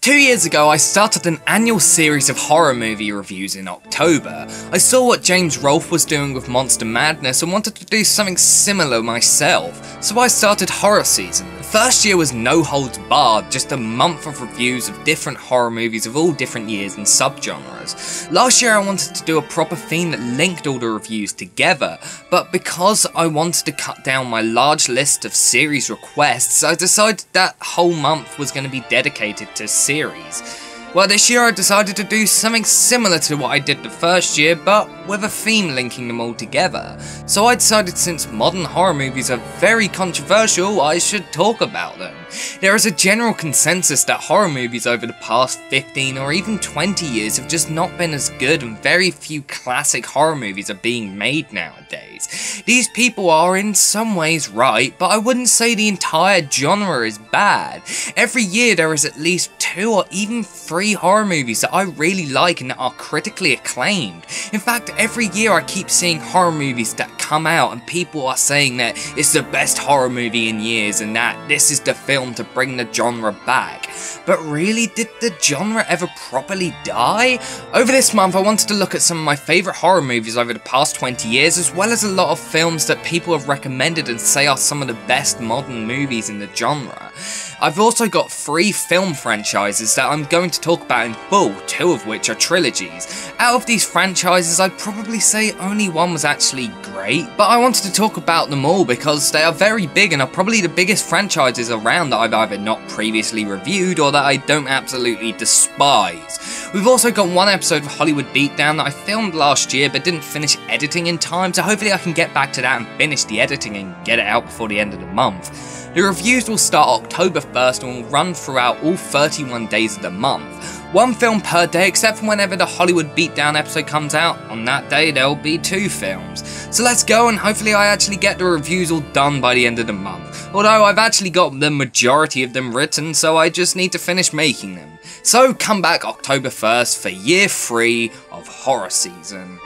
2 years ago, I started an annual series of horror movie reviews in October. I saw what James Rolfe was doing with Monster Madness and wanted to do something similar myself, so I started Horror Season. The first year was no holds barred, just a month of reviews of different horror movies of all different years and subgenres. Last year I wanted to do a proper theme that linked all the reviews together, but because I wanted to cut down my large list of series requests, I decided that whole month was going to be dedicated to series. Well, this year I decided to do something similar to what I did the first year, but with a theme linking them all together. So I decided, since modern horror movies are very controversial, I should talk about them. There is a general consensus that horror movies over the past 15 or even 20 years have just not been as good, and very few classic horror movies are being made nowadays. These people are in some ways right, but I wouldn't say the entire genre is bad. Every year there is at least 2 or even 3 horror movies that I really like and that are critically acclaimed. In fact, every year I keep seeing horror movies that come out and people are saying that it's the best horror movie in years and that this is the film to bring the genre back. But really, did the genre ever properly die? Over this month I wanted to look at some of my favourite horror movies over the past 20 years, as well as a lot of films that people have recommended and say are some of the best modern movies in the genre. I've also got 3 film franchises that I'm going to talk about in full, 2 of which are trilogies. Out of these franchises, I'd probably say only one was actually great, but I wanted to talk about them all because they are very big and are probably the biggest franchises around that I've either not previously reviewed or that I don't absolutely despise. We've also got one episode of Hollywood Beatdown that I filmed last year but didn't finish editing in time, so hopefully I can get back to that and finish the editing and get it out before the end of the month. The reviews will start October 1st and will run throughout all 31 days of the month. 1 film per day, except for whenever the Hollywood Beatdown episode comes out. On that day there will be 2 films. So let's go, and hopefully I actually get the reviews all done by the end of the month. Although I've actually got the majority of them written, so I just need to finish making them. So come back October 1st for year 3 of Horror Season.